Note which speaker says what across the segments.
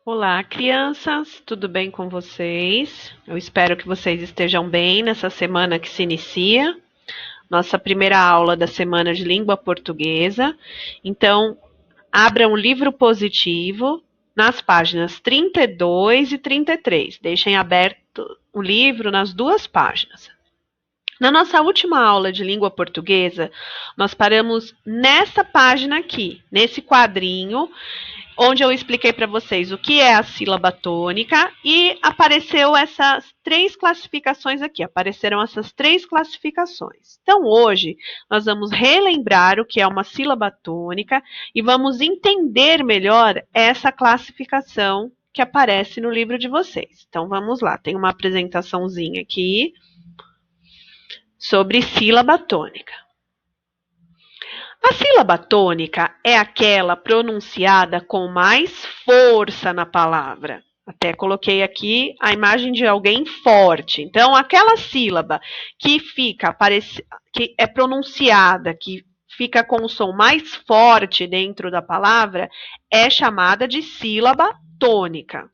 Speaker 1: Olá, crianças, tudo bem com vocês? Eu espero que vocês estejam bem nessa semana que se inicia, nossa primeira aula da semana de língua portuguesa. Então, abra um livro positivo nas páginas 32 e 33. Deixem aberto o livro nas duas páginas. Na nossa última aula de língua portuguesa, nós paramos nessa página aqui, nesse quadrinho, onde eu expliquei para vocês o que é a sílaba tônica e apareceu essas três classificações aqui, apareceram essas três classificações. Então, hoje, nós vamos relembrar o que é uma sílaba tônica e vamos entender melhor essa classificação que aparece no livro de vocês. Então, vamos lá, tem uma apresentaçãozinha aqui sobre sílaba tônica. A sílaba tônica é aquela pronunciada com mais força na palavra. Até coloquei aqui a imagem de alguém forte. Então, aquela sílaba que que é pronunciada, que fica com o som mais forte dentro da palavra, é chamada de sílaba tônica.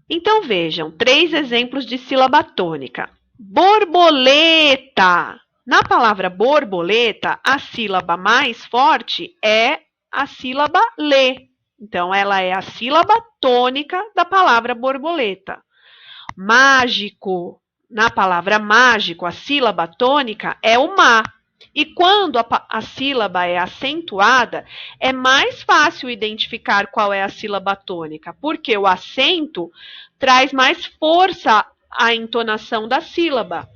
Speaker 1: Então, vejam, 3 exemplos de sílaba tônica. Borboleta. Na palavra borboleta, a sílaba mais forte é a sílaba lê. Então, ela é a sílaba tônica da palavra borboleta. Mágico. Na palavra mágico, a sílaba tônica é o má. E quando a sílaba é acentuada, é mais fácil identificar qual é a sílaba tônica, porque o acento traz mais força à entonação da sílaba.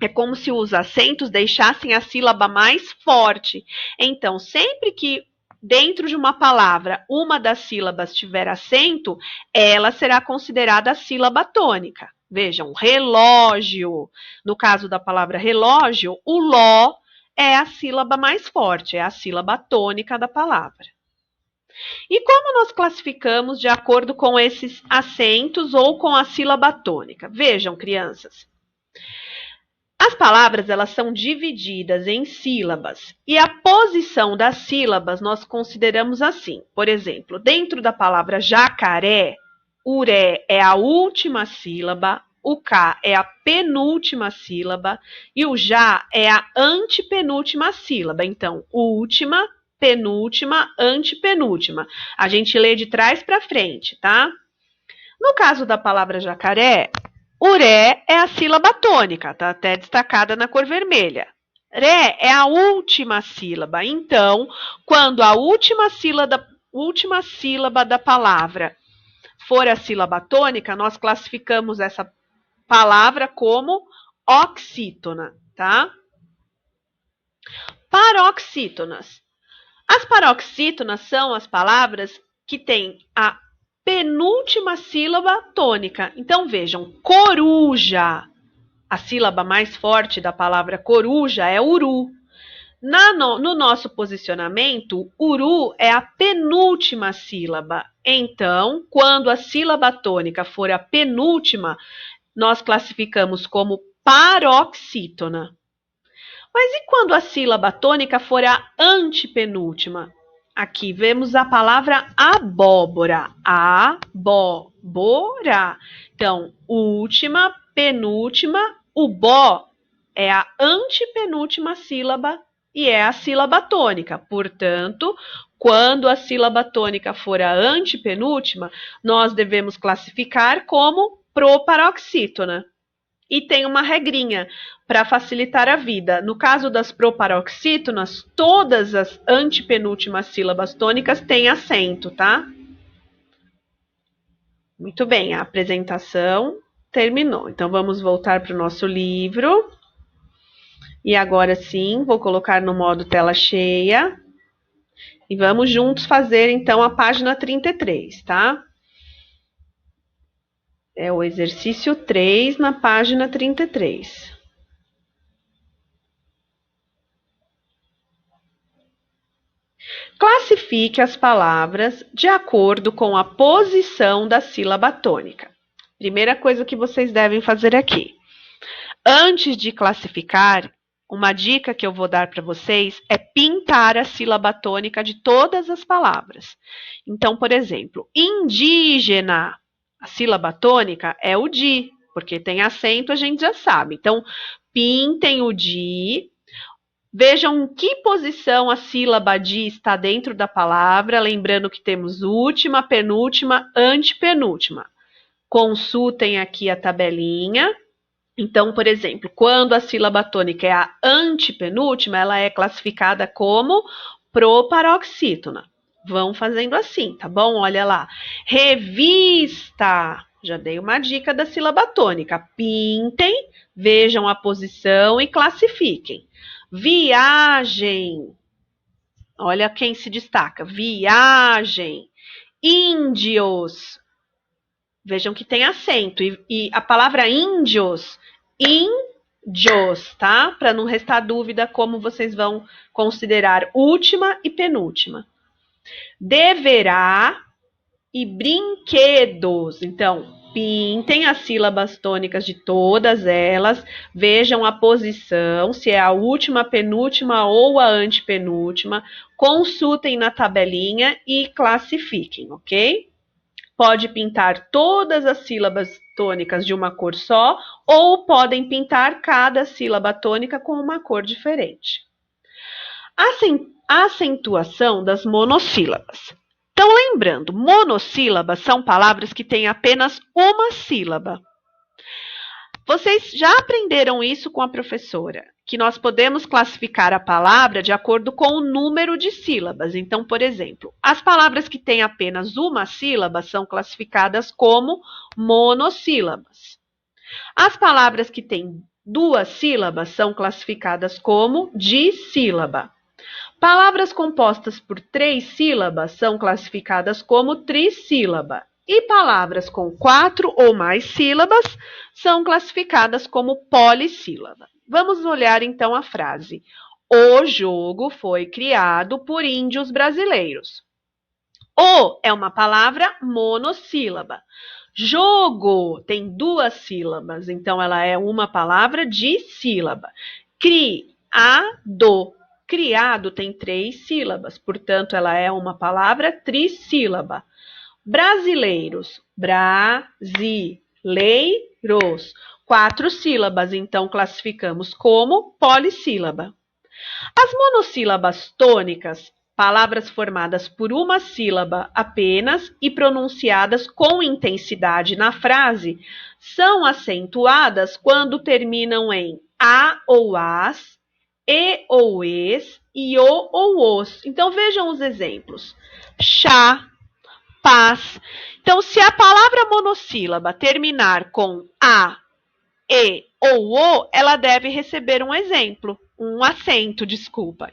Speaker 1: É como se os acentos deixassem a sílaba mais forte. Então, sempre que dentro de uma palavra uma das sílabas tiver acento, ela será considerada a sílaba tônica. Vejam, relógio. No caso da palavra relógio, o ló é a sílaba mais forte, é a sílaba tônica da palavra. E como nós classificamos de acordo com esses acentos ou com a sílaba tônica? Vejam, crianças. As palavras elas são divididas em sílabas e a posição das sílabas nós consideramos assim. Por exemplo, dentro da palavra jacaré, o ré é a última sílaba, o cá é a penúltima sílaba e o já é a antepenúltima sílaba. Então, última, penúltima, antepenúltima. A gente lê de trás para frente, tá? No caso da palavra jacaré, o ré é a sílaba tônica, tá até destacada na cor vermelha. Ré é a última sílaba. Então, quando a última sílaba da palavra for a sílaba tônica, nós classificamos essa palavra como oxítona, tá? Paroxítonas. As paroxítonas são as palavras que têm a penúltima sílaba tônica. Então, vejam, coruja. A sílaba mais forte da palavra coruja é uru. No nosso posicionamento, uru é a penúltima sílaba. Então, quando a sílaba tônica for a penúltima, nós classificamos como paroxítona. Mas e quando a sílaba tônica for a antepenúltima? Aqui vemos a palavra abóbora. Abóbora. Então, última, penúltima, o bó é a antepenúltima sílaba e é a sílaba tônica. Portanto, quando a sílaba tônica for a antepenúltima, nós devemos classificar como proparoxítona. E tem uma regrinha para facilitar a vida. No caso das proparoxítonas, todas as antepenúltimas sílabas tônicas têm acento, tá? Muito bem, a apresentação terminou. Então, vamos voltar para o nosso livro. E agora sim, vou colocar no modo tela cheia. E vamos juntos fazer, então, a página 33, tá? É o exercício 3 na página 33. Classifique as palavras de acordo com a posição da sílaba tônica. Primeira coisa que vocês devem fazer aqui. Antes de classificar, uma dica que eu vou dar para vocês é pintar a sílaba tônica de todas as palavras. Então, por exemplo, indígena, a sílaba tônica é o di, porque tem acento, a gente já sabe. Então, pintem o di. Vejam em que posição a sílaba di está dentro da palavra, lembrando que temos última, penúltima, antepenúltima. Consultem aqui a tabelinha. Então, por exemplo, quando a sílaba tônica é a antepenúltima, ela é classificada como proparoxítona. Vão fazendo assim, tá bom? Olha lá. Revista. Já dei uma dica da sílaba tônica. Pintem, vejam a posição e classifiquem. Viagem. Olha quem se destaca. Viagem. Índios. Vejam que tem acento. E a palavra índios, índios, tá? Para não restar dúvida como vocês vão considerar última e penúltima. Deverá e brinquedos. Então, pintem as sílabas tônicas de todas elas, vejam a posição, se é a última, penúltima ou a antepenúltima, consultem na tabelinha e classifiquem, ok? Pode pintar todas as sílabas tônicas de uma cor só, ou podem pintar cada sílaba tônica com uma cor diferente. Acentuação das monossílabas. Então, lembrando, monossílabas são palavras que têm apenas uma sílaba. Vocês já aprenderam isso com a professora, que nós podemos classificar a palavra de acordo com o número de sílabas. Então, por exemplo, as palavras que têm apenas uma sílaba são classificadas como monossílabas. As palavras que têm duas sílabas são classificadas como dissílaba. Palavras compostas por três sílabas são classificadas como trissílaba. E palavras com 4 ou mais sílabas são classificadas como polissílaba. Vamos olhar então a frase. O jogo foi criado por índios brasileiros. O é uma palavra monossílaba. Jogo tem duas sílabas, então ela é uma palavra dissílaba. Criado. Criado tem 3 sílabas, portanto ela é uma palavra trissílaba. Brasileiros, brasileiros, 4 sílabas, então classificamos como polissílaba. As monossílabas tônicas, palavras formadas por uma sílaba apenas e pronunciadas com intensidade na frase, são acentuadas quando terminam em a ou as, e ou es e o ou os. Então vejam os exemplos. Chá, paz. Então, se a palavra monossílaba terminar com a, e ou o, ela deve receber um exemplo, um acento, desculpa.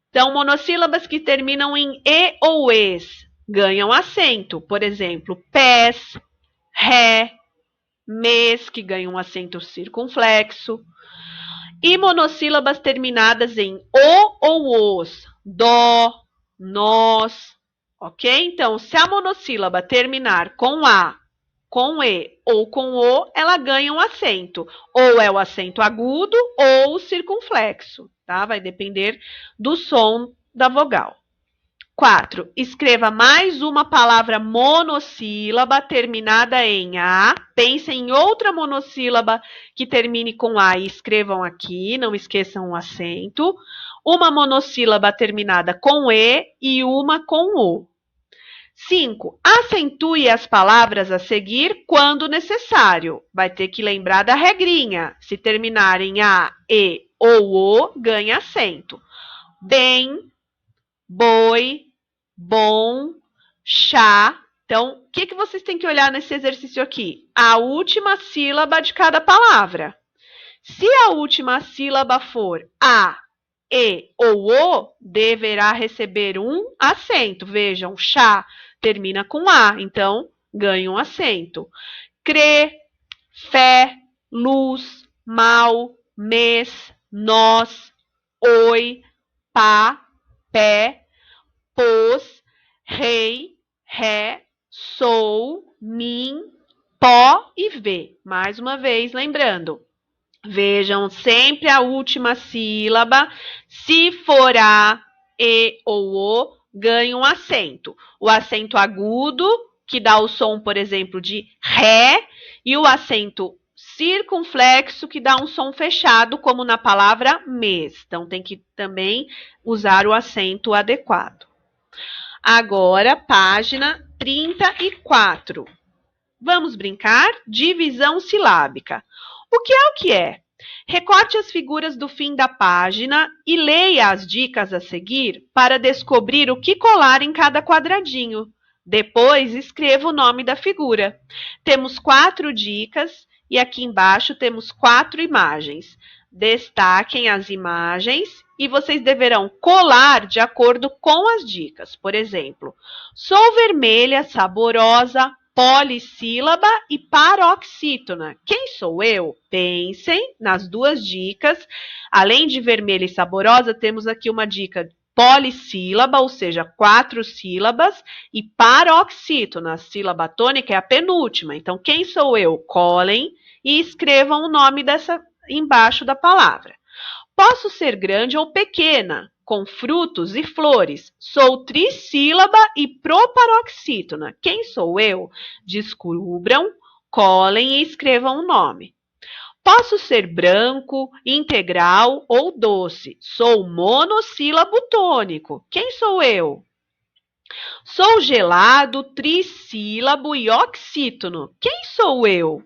Speaker 1: Então, monossílabas que terminam em e ou es ganham acento. Por exemplo, pés, ré, mês, que ganham um acento circunflexo. E monossílabas terminadas em o ou os, dó, nós, ok? Então, se a monossílaba terminar com a, com e ou com o, ela ganha um acento. Ou é o acento agudo ou o circunflexo, tá? Vai depender do som da vogal. 4. Escreva mais uma palavra monossílaba terminada em A. Pensem em outra monossílaba que termine com A e escrevam aqui, não esqueçam o acento. Uma monossílaba terminada com e uma com O. 5. Acentue as palavras a seguir quando necessário. Vai ter que lembrar da regrinha. Se terminar em A, E ou O, ganha acento. Bem, boi, bom, chá. Então, o que vocês têm que olhar nesse exercício aqui? A última sílaba de cada palavra. Se a última sílaba for a, e ou o, deverá receber um acento. Vejam, chá termina com a, então ganha um acento. Crê, fé, luz, mal, mês, nós, oi, pá, pé, pôs, rei, ré, sou, mim, pó e vê. Mais uma vez, lembrando, Vejam sempre a última sílaba. Se for A, E ou O, ganha um acento. O acento agudo, que dá o som, por exemplo, de Ré, e o acento circunflexo, que dá um som fechado, como na palavra mês. Então, tem que também usar o acento adequado. Agora, página 34. Vamos brincar? Divisão silábica. O que é? Recorte as figuras do fim da página e leia as dicas a seguir para descobrir o que colar em cada quadradinho. Depois, escreva o nome da figura. Temos 4 dicas e aqui embaixo temos 4 imagens. Destaquem as imagens e vocês deverão colar de acordo com as dicas. Por exemplo, sou vermelha, saborosa, polissílaba e paroxítona. Quem sou eu? Pensem nas 2 dicas. Além de vermelha e saborosa, temos aqui uma dica polissílaba, ou seja, 4 sílabas, e paroxítona, a sílaba tônica é a penúltima. Então, quem sou eu? Colhem e escrevam o nome dessa embaixo da palavra. Posso ser grande ou pequena, com frutos e flores. Sou trissílaba e proparoxítona. Quem sou eu? Descubram, colhem e escrevam o nome. Posso ser branco, integral ou doce. Sou monossílabo tônico. Quem sou eu? Sou gelado, trissílabo e oxítono. Quem sou eu?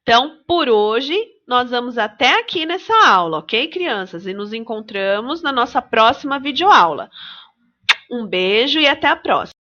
Speaker 1: Então, por hoje, nós vamos até aqui nessa aula, ok, crianças? E nos encontramos na nossa próxima videoaula. Um beijo e até a próxima!